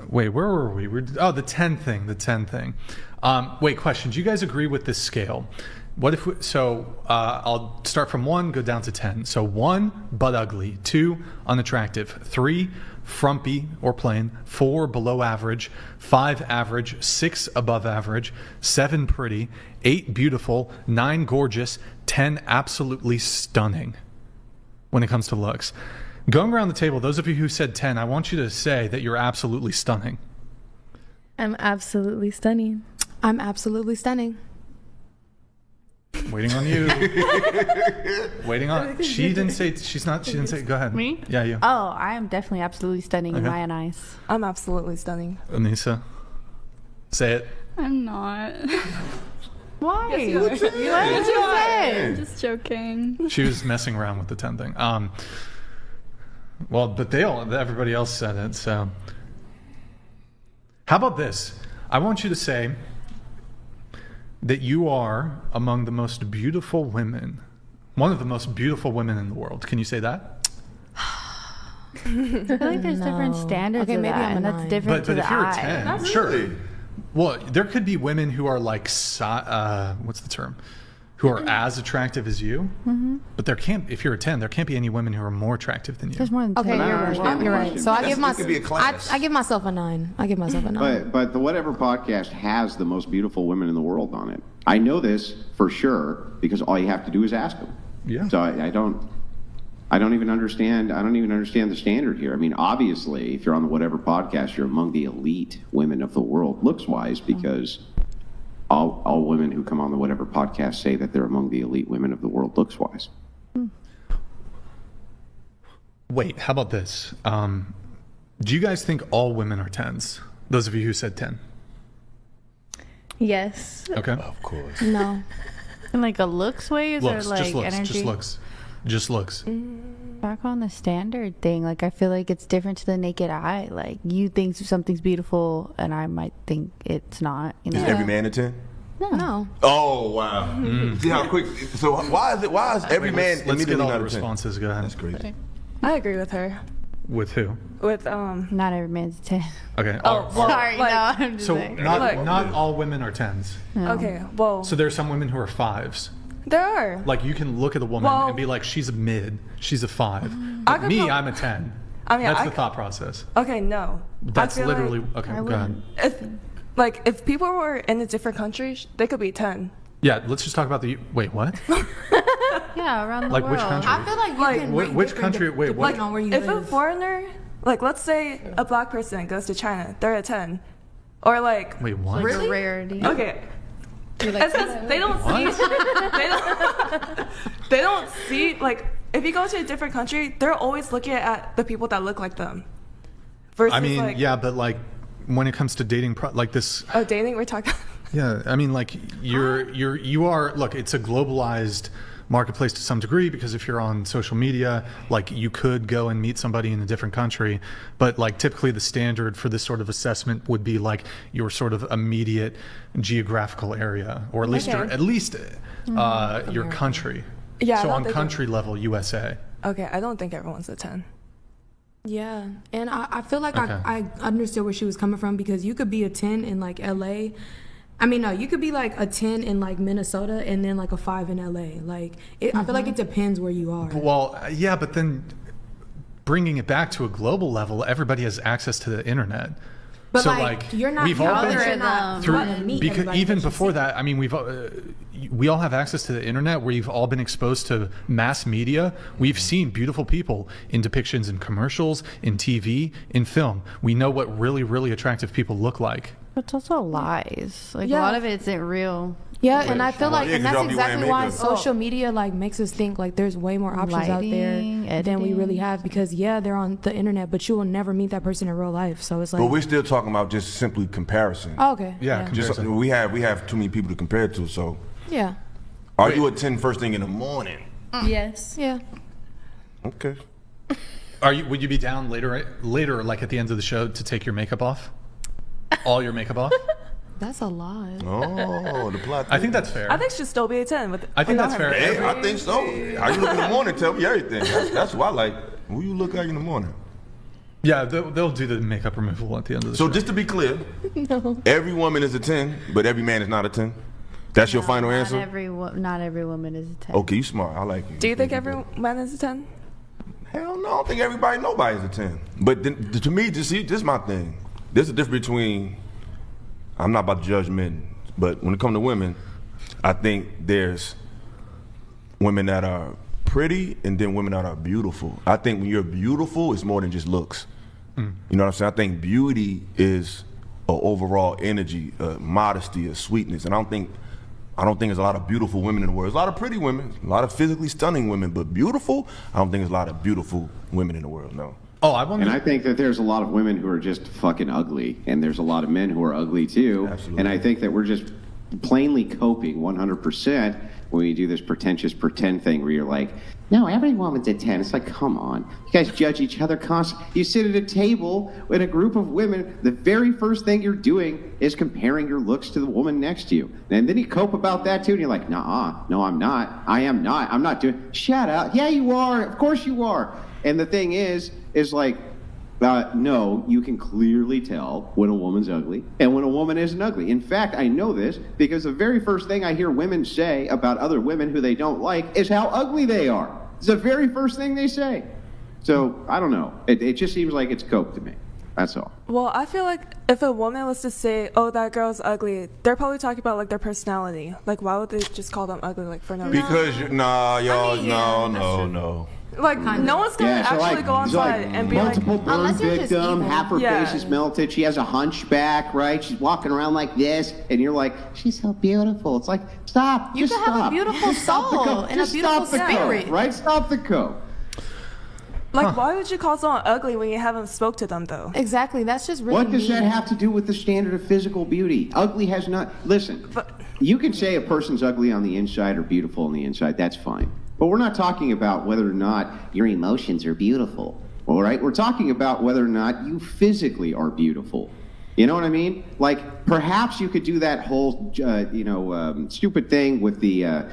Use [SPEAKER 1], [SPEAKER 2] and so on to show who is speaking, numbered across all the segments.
[SPEAKER 1] Wait, where were we? The 10 thing. Wait, question. Do you guys agree with this scale? What if I'll start from 1, go down to 10. So 1, butt ugly. 2, unattractive. 3, frumpy or plain. 4, below average. 5, average. 6, above average. 7, pretty. 8, beautiful. 9, gorgeous. 10, absolutely stunning when it comes to looks. Going around the table, those of you who said 10, I want you to say that you're absolutely stunning.
[SPEAKER 2] I'm absolutely stunning.
[SPEAKER 3] I'm absolutely stunning.
[SPEAKER 1] Waiting on you. Waiting on. She didn't say. Go ahead.
[SPEAKER 4] Me?
[SPEAKER 1] Yeah, you.
[SPEAKER 4] Oh, I am definitely absolutely stunning in my own eyes.
[SPEAKER 3] I'm absolutely stunning.
[SPEAKER 1] Anissa, say it.
[SPEAKER 5] I'm not.
[SPEAKER 4] Why?
[SPEAKER 5] What did you
[SPEAKER 4] say?
[SPEAKER 5] I'm just joking.
[SPEAKER 1] She was messing around with the 10 thing. Well, but everybody else said it. So, how about this? I want you to say that you are among the most beautiful women, one of the most beautiful women in the world. Can you say that?
[SPEAKER 4] I feel like there's different standards of
[SPEAKER 3] maybe
[SPEAKER 4] that,
[SPEAKER 3] I'm a
[SPEAKER 4] and that's
[SPEAKER 3] 9.
[SPEAKER 4] different to
[SPEAKER 1] But
[SPEAKER 4] the
[SPEAKER 1] if you're a
[SPEAKER 4] eye.
[SPEAKER 1] 10,
[SPEAKER 6] Not
[SPEAKER 1] sure.
[SPEAKER 6] really.
[SPEAKER 1] Well, there could be women who are like, what's the term? Who are as attractive as you. Mm-hmm. But if you're a 10, there can't be any women who are more attractive than you.
[SPEAKER 4] There's more than 10.
[SPEAKER 3] Okay, you're right. You're right. So
[SPEAKER 6] It could be a class.
[SPEAKER 3] I give myself a 9. I give myself a 9.
[SPEAKER 7] But the Whatever podcast has the most beautiful women in the world on it. I know this for sure because all you have to do is ask them.
[SPEAKER 1] Yeah.
[SPEAKER 7] So I don't even understand. I don't even understand the standard here. I mean, obviously, if you're on the Whatever podcast, you're among the elite women of the world, looks wise, because all women who come on the Whatever podcast say that they're among the elite women of the world, looks wise.
[SPEAKER 1] Wait, how about this? Do you guys think all women are 10s? Those of you who said 10.
[SPEAKER 2] Yes.
[SPEAKER 1] Okay.
[SPEAKER 6] Of course.
[SPEAKER 3] No.
[SPEAKER 4] In like a looks ways or like
[SPEAKER 1] just looks,
[SPEAKER 4] energy?
[SPEAKER 1] just looks.
[SPEAKER 4] Back on the standard thing, like I feel like it's different to the naked eye. Like you think something's beautiful and I might think it's not. You know?
[SPEAKER 6] Is every man a 10?
[SPEAKER 3] No.
[SPEAKER 6] Oh, wow. See how quick. So why is every man
[SPEAKER 1] Let's get
[SPEAKER 6] immediately
[SPEAKER 1] all
[SPEAKER 6] not
[SPEAKER 1] the
[SPEAKER 6] a 10?
[SPEAKER 1] responses. Go ahead.
[SPEAKER 6] That's crazy.
[SPEAKER 3] I agree with her.
[SPEAKER 1] With who?
[SPEAKER 3] With
[SPEAKER 4] Not every man's a 10.
[SPEAKER 1] Okay.
[SPEAKER 4] Sorry,
[SPEAKER 3] like-
[SPEAKER 4] no. I'm just
[SPEAKER 1] So
[SPEAKER 4] saying.
[SPEAKER 1] not all women are 10s.
[SPEAKER 4] No.
[SPEAKER 3] Okay, well,
[SPEAKER 1] So there are some women who are 5s.
[SPEAKER 3] there are.
[SPEAKER 1] Like you can look at a woman
[SPEAKER 3] Well-
[SPEAKER 1] and be like, she's a mid, she's a 5.
[SPEAKER 3] I
[SPEAKER 1] But
[SPEAKER 3] could
[SPEAKER 1] me,
[SPEAKER 3] go-
[SPEAKER 1] I'm a 10.
[SPEAKER 3] I mean,
[SPEAKER 1] That's
[SPEAKER 3] I
[SPEAKER 1] the
[SPEAKER 3] could-
[SPEAKER 1] thought process.
[SPEAKER 3] Okay, no.
[SPEAKER 1] That's
[SPEAKER 3] I feel
[SPEAKER 1] literally
[SPEAKER 3] like
[SPEAKER 1] okay. Go ahead.
[SPEAKER 3] if people were in a different country, they could be 10.
[SPEAKER 1] Yeah, let's just talk about the. Wait, what?
[SPEAKER 4] Yeah, around the
[SPEAKER 1] Like
[SPEAKER 4] world.
[SPEAKER 1] which country?
[SPEAKER 3] I feel like you
[SPEAKER 1] Like,
[SPEAKER 3] can
[SPEAKER 1] which
[SPEAKER 3] rate different
[SPEAKER 1] country- wait,
[SPEAKER 3] depending
[SPEAKER 1] what-
[SPEAKER 3] on where you
[SPEAKER 8] If a
[SPEAKER 3] live.
[SPEAKER 8] foreigner, like let's say a black person goes to China, they're a 10. Or like,
[SPEAKER 1] Wait, what?
[SPEAKER 4] Like a rarity.
[SPEAKER 8] okay.
[SPEAKER 3] You're like,
[SPEAKER 8] It's 'cause they don't see, they don't see, like, if you go to a different country, they're always looking at the people that look like them. Versus
[SPEAKER 1] I mean,
[SPEAKER 8] like,
[SPEAKER 1] yeah, but like when it comes to dating, like this.
[SPEAKER 8] oh, dating, we're talking.
[SPEAKER 1] Yeah, I mean, like you are. Look, it's a globalized marketplace to some degree because if you're on social media, like you could go and meet somebody in a different country, but like typically the standard for this sort of assessment would be like your sort of immediate geographical area, or at least your country.
[SPEAKER 8] Yeah, I
[SPEAKER 1] So
[SPEAKER 8] don't
[SPEAKER 1] on
[SPEAKER 8] think
[SPEAKER 1] country level, USA.
[SPEAKER 8] Okay, I don't think everyone's a 10.
[SPEAKER 3] Yeah, and I feel like
[SPEAKER 1] Okay.
[SPEAKER 3] I understood where she was coming from because you could be a 10 in like LA. I mean, no, you could be like a 10 in like Minnesota and then like a 5 in LA. Like, I feel like it depends where you are.
[SPEAKER 1] Well, yeah, but then bringing it back to a global level, everybody has access to the internet.
[SPEAKER 3] But
[SPEAKER 1] so
[SPEAKER 3] like, you're not,
[SPEAKER 1] we've all been
[SPEAKER 3] you're not
[SPEAKER 1] through
[SPEAKER 3] gonna meet
[SPEAKER 1] because
[SPEAKER 3] everybody
[SPEAKER 1] even
[SPEAKER 3] that you
[SPEAKER 1] before
[SPEAKER 3] see.
[SPEAKER 1] that, I mean, we all have access to the internet. We've all been exposed to mass media. We've seen beautiful people in depictions in commercials, in TV, in film. We know what really, really attractive people look like.
[SPEAKER 4] But it's also lies. Like
[SPEAKER 8] Yeah.
[SPEAKER 4] a lot of it isn't real.
[SPEAKER 3] Yeah, and I feel like,
[SPEAKER 6] Yeah,
[SPEAKER 3] and
[SPEAKER 6] 'cause
[SPEAKER 3] that's
[SPEAKER 6] y'all be wearing
[SPEAKER 3] exactly why
[SPEAKER 6] makeup.
[SPEAKER 3] social media like makes us think like there's way more options out there
[SPEAKER 4] Lighting,
[SPEAKER 3] than we really
[SPEAKER 4] editing.
[SPEAKER 3] have because yeah, they're on the internet, but you will never meet that person in real life. So it's like,
[SPEAKER 6] But we're still talking about just simply comparison.
[SPEAKER 3] oh, okay,
[SPEAKER 1] Yeah,
[SPEAKER 6] Just
[SPEAKER 1] comparison.
[SPEAKER 6] we have too many people to compare to. So
[SPEAKER 3] yeah,
[SPEAKER 6] are you a 10 first thing in the morning?
[SPEAKER 2] Yes.
[SPEAKER 3] yeah.
[SPEAKER 6] Okay.
[SPEAKER 1] Would you be down later, like at the end of the show, to take your makeup off? All your makeup off?
[SPEAKER 3] That's a lot.
[SPEAKER 6] Oh, the plot.
[SPEAKER 1] I think that's fair.
[SPEAKER 8] I think she should still be a 10.
[SPEAKER 1] I think
[SPEAKER 8] without
[SPEAKER 1] that's
[SPEAKER 8] her
[SPEAKER 1] fair.
[SPEAKER 8] makeup.
[SPEAKER 6] Hey, I think so. How you look in the morning tell me everything. That's what I like. Who you look at in the morning?
[SPEAKER 1] Yeah, they'll do the makeup removal at the end of the show.
[SPEAKER 6] So just to be clear, every woman is a 10, but every man is not a 10. That's your final answer?
[SPEAKER 4] Not every woman is a 10.
[SPEAKER 6] Okay, you smart. I like you.
[SPEAKER 8] Do you think every man is a 10?
[SPEAKER 6] Hell no, I don't think nobody's a 10. But then, to me, this is my thing. There's a difference between, I'm not about to judge men, but when it comes to women, I think there's women that are pretty and then women that are beautiful. I think when you're beautiful, it's more than just looks. You know what I'm saying? I think beauty is an overall energy, a modesty, a sweetness, and I don't think there's a lot of beautiful women in the world. There's a lot of pretty women, a lot of physically stunning women, but beautiful, I don't think there's a lot of beautiful women in the world, no.
[SPEAKER 1] Oh, I wonder.
[SPEAKER 7] And I think that there's a lot of women who are just fucking ugly, and there's a lot of men who are ugly too.
[SPEAKER 6] Absolutely.
[SPEAKER 7] And I think that we're just plainly coping 100% when we do this pretentious pretend thing where you're like, no, every woman's a 10. It's like, come on. You guys judge each other constantly. You sit at a table with a group of women, the very first thing you're doing is comparing your looks to the woman next to you. And then you cope about that too, and you're like, nah, no, I'm not. I am not. I'm not doing. Shut up. Yeah, you are. Of course you are. And the thing is like, no, you can clearly tell when a woman's ugly and when a woman isn't ugly. In fact, I know this because the very first thing I hear women say about other women who they don't like is how ugly they are. It's the very first thing they say. So, I don't know. It just seems like it's coke to me. That's all.
[SPEAKER 8] Well, I feel like if a woman was to say, oh, that girl's ugly, they're probably talking about, like, their personality. Like, why would they just call them ugly, like, for no reason?
[SPEAKER 6] Because, no.
[SPEAKER 8] Like, no one's going to actually go outside and be like,
[SPEAKER 7] multiple burn
[SPEAKER 2] Unless you're just
[SPEAKER 7] victim,
[SPEAKER 2] evil.
[SPEAKER 7] half her
[SPEAKER 8] Yeah.
[SPEAKER 7] face is melted, she has a hunchback, right? She's walking around like this, and you're like, she's so beautiful. It's like, stop,
[SPEAKER 2] You
[SPEAKER 7] just
[SPEAKER 2] can have a
[SPEAKER 7] stop.
[SPEAKER 2] beautiful
[SPEAKER 7] Stop the
[SPEAKER 2] soul
[SPEAKER 7] coke.
[SPEAKER 2] and a
[SPEAKER 7] Just
[SPEAKER 2] beautiful
[SPEAKER 7] stop the
[SPEAKER 2] spirit.
[SPEAKER 7] coke, right? Stop the coke.
[SPEAKER 8] like, why would you call someone ugly when you haven't spoke to them, though?
[SPEAKER 2] Exactly. That's just really
[SPEAKER 7] What does that
[SPEAKER 2] mean.
[SPEAKER 7] have to do with the standard of physical beauty? Ugly has not. Listen, you can say a person's ugly on the inside or beautiful on the inside. That's fine. But we're not talking about whether or not your emotions are beautiful. All right? We're talking about whether or not you physically are beautiful. You know what I mean? Like, perhaps you could do that whole, stupid thing with the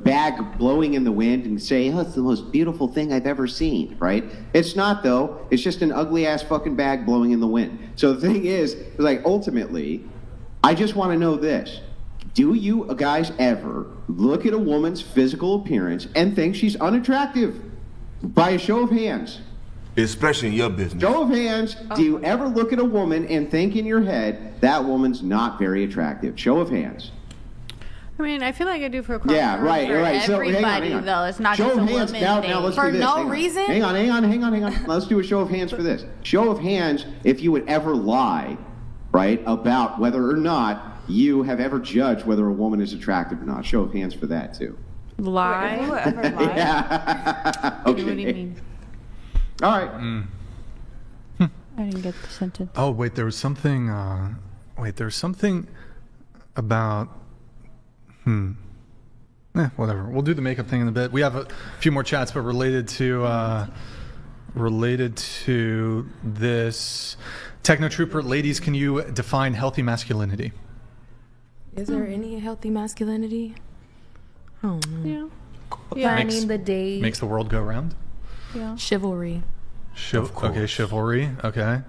[SPEAKER 7] bag blowing in the wind and say, oh, it's the most beautiful thing I've ever seen, right? It's not, though. It's just an ugly-ass fucking bag blowing in the wind. So the thing is, like, ultimately, I just want to know this. Do you guys ever look at a woman's physical appearance and think she's unattractive? By a show of hands.
[SPEAKER 6] Especially in your business.
[SPEAKER 7] Show of hands, do you ever look at a woman and think in your head, that woman's not very attractive? Show of hands.
[SPEAKER 4] I mean, I feel like I do for
[SPEAKER 7] Yeah, right,
[SPEAKER 4] for
[SPEAKER 7] right. So,
[SPEAKER 4] everybody,
[SPEAKER 7] hang on.
[SPEAKER 4] though. It's not
[SPEAKER 7] show
[SPEAKER 4] just a
[SPEAKER 7] of hands.
[SPEAKER 4] woman
[SPEAKER 7] Now
[SPEAKER 4] thing.
[SPEAKER 7] let's
[SPEAKER 2] For
[SPEAKER 7] do this.
[SPEAKER 2] no
[SPEAKER 7] Hang on.
[SPEAKER 2] reason?
[SPEAKER 7] Hang on. Let's do a show of hands for this. Show of hands if you would ever lie, right, about whether or not you have ever judged whether a woman is attractive or not. Show of hands for that, too.
[SPEAKER 8] If you
[SPEAKER 4] Lie?
[SPEAKER 8] would ever lie.
[SPEAKER 7] Yeah.
[SPEAKER 4] What do you mean?
[SPEAKER 7] All right.
[SPEAKER 4] I didn't get the sentence.
[SPEAKER 1] Oh, wait, there was something about, whatever. We'll do the makeup thing in a bit. We have a few more chats, but related to this. Techno Trooper, ladies, can you define healthy masculinity?
[SPEAKER 3] Is there any healthy masculinity? I don't know.
[SPEAKER 4] Yeah.
[SPEAKER 2] Planning the day.
[SPEAKER 1] Makes the world go round?
[SPEAKER 4] Yeah.
[SPEAKER 3] Chivalry.
[SPEAKER 1] Okay, chivalry. Okay.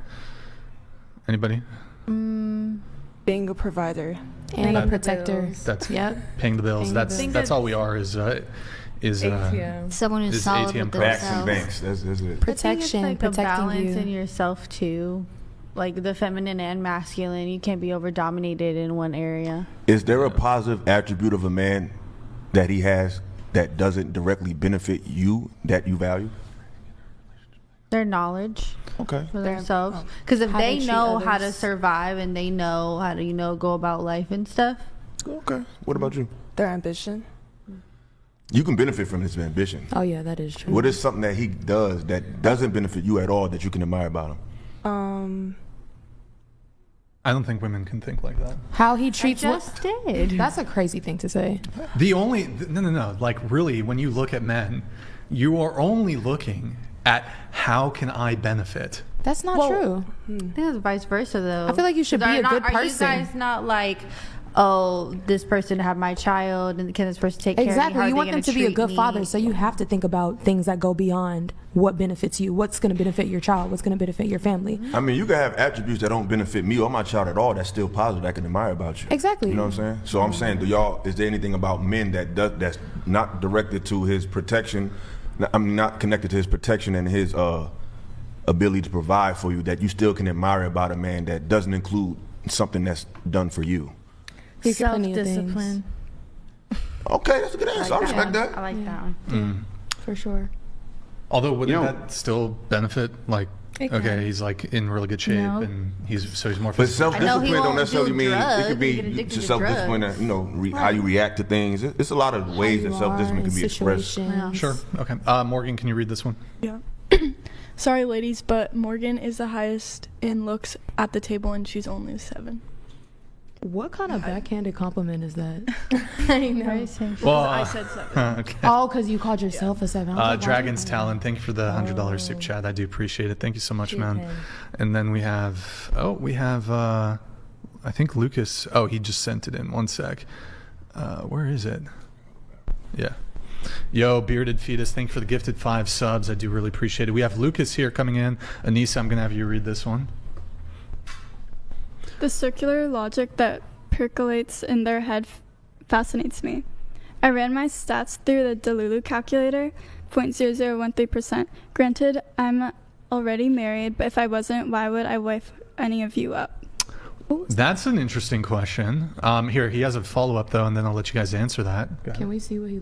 [SPEAKER 1] Anybody?
[SPEAKER 8] Being a provider.
[SPEAKER 3] And
[SPEAKER 2] Paying
[SPEAKER 3] a
[SPEAKER 2] the
[SPEAKER 3] protector.
[SPEAKER 2] bills.
[SPEAKER 1] That's
[SPEAKER 3] Yep.
[SPEAKER 1] paying the bills.
[SPEAKER 3] Paying the
[SPEAKER 1] That's
[SPEAKER 3] bills.
[SPEAKER 1] all we are. Is
[SPEAKER 2] ATM.
[SPEAKER 9] Someone who's
[SPEAKER 1] Is
[SPEAKER 9] solid
[SPEAKER 1] ATM
[SPEAKER 9] with
[SPEAKER 6] Backs and
[SPEAKER 9] themselves.
[SPEAKER 6] banks. That's it.
[SPEAKER 3] Protection.
[SPEAKER 4] I think it's like a
[SPEAKER 3] protecting
[SPEAKER 4] balance in
[SPEAKER 3] you.
[SPEAKER 4] yourself too, like the feminine and masculine. You can't be over dominated in one area.
[SPEAKER 6] Is there a positive attribute of a man that he has that doesn't directly benefit you that you value?
[SPEAKER 4] Their knowledge
[SPEAKER 6] Okay.
[SPEAKER 4] for themselves, because if
[SPEAKER 3] how
[SPEAKER 4] they
[SPEAKER 3] they treat
[SPEAKER 4] know how to
[SPEAKER 3] others.
[SPEAKER 4] survive and they know how to go about life and stuff.
[SPEAKER 6] Okay. What about you?
[SPEAKER 8] Their ambition.
[SPEAKER 6] You can benefit from his ambition.
[SPEAKER 3] Oh, yeah, that is true.
[SPEAKER 6] What is something that he does that doesn't benefit you at all that you can admire about him?
[SPEAKER 1] I don't think women can think like that.
[SPEAKER 3] How he treats
[SPEAKER 4] Just did.
[SPEAKER 3] That's a crazy thing to say.
[SPEAKER 1] No. Like, really, when you look at men, you are only looking at how can I benefit.
[SPEAKER 3] That's not true.
[SPEAKER 4] I think it's vice versa though.
[SPEAKER 3] I feel like you should be a good
[SPEAKER 4] Are you
[SPEAKER 3] person.
[SPEAKER 4] guys not like, oh, this person have my child, and can this person take care of me?
[SPEAKER 3] Exactly.
[SPEAKER 4] How are
[SPEAKER 3] You
[SPEAKER 4] they
[SPEAKER 3] want them
[SPEAKER 4] gonna
[SPEAKER 3] to be a
[SPEAKER 4] treat
[SPEAKER 3] good
[SPEAKER 4] me?
[SPEAKER 3] father, so you have to think about things that go beyond what benefits you. What's going to benefit your child? What's going to benefit your family?
[SPEAKER 6] I mean, you can have attributes that don't benefit me or my child at all. That's still positive. I can admire about you.
[SPEAKER 3] Exactly.
[SPEAKER 6] You know what I'm saying? So I'm saying, is there anything about men that's not directed to his protection? I'm not connected to his protection and his ability to provide for you that you still can admire about a man that doesn't include something that's done for you.
[SPEAKER 4] Self-discipline.
[SPEAKER 6] Okay, that's a good answer. I respect that.
[SPEAKER 4] I like that one.
[SPEAKER 3] For sure.
[SPEAKER 1] Although wouldn't that still benefit? Like, okay, he's like in really good shape,
[SPEAKER 4] No.
[SPEAKER 1] and he's more.
[SPEAKER 6] But
[SPEAKER 1] physical.
[SPEAKER 6] self-discipline don't necessarily mean it could
[SPEAKER 4] He get
[SPEAKER 6] be
[SPEAKER 4] addicted to
[SPEAKER 6] self-discipline
[SPEAKER 4] drugs.
[SPEAKER 6] and how you react to things. It's a lot of ways that self-discipline can be expressed.
[SPEAKER 1] Sure. Okay. Morgan, can you read this one?
[SPEAKER 5] Yeah. Sorry, ladies, but Morgan is the highest in looks at the table, and she's only a 7.
[SPEAKER 3] What kind of backhanded compliment is that?
[SPEAKER 4] I know.
[SPEAKER 1] Well,
[SPEAKER 5] I said 7.
[SPEAKER 1] okay.
[SPEAKER 3] Oh, because you called yourself a 7. I was like, why
[SPEAKER 1] Dragon's
[SPEAKER 3] would you-
[SPEAKER 1] Talon, thank you for the $100 super chat. I do appreciate it. Thank you so much, man.
[SPEAKER 3] Okay.
[SPEAKER 1] And then we have, I think Lucas. Oh, he just sent it in. One sec. Where is it? Yeah. Yo, Bearded Fetus, thank you for the gifted 5 subs. I do really appreciate it. We have Lucas here coming in. Anissa, I'm going to have you read this one.
[SPEAKER 5] The circular logic that percolates in their head fascinates me. I ran my stats through the Delulu calculator, 0.0013%. Granted, I'm already married, but if I wasn't, why would I wife any of you up?
[SPEAKER 1] That's an interesting question. Here, he has a follow-up, though, and then I'll let you guys answer that. Go ahead.
[SPEAKER 3] Can we see what he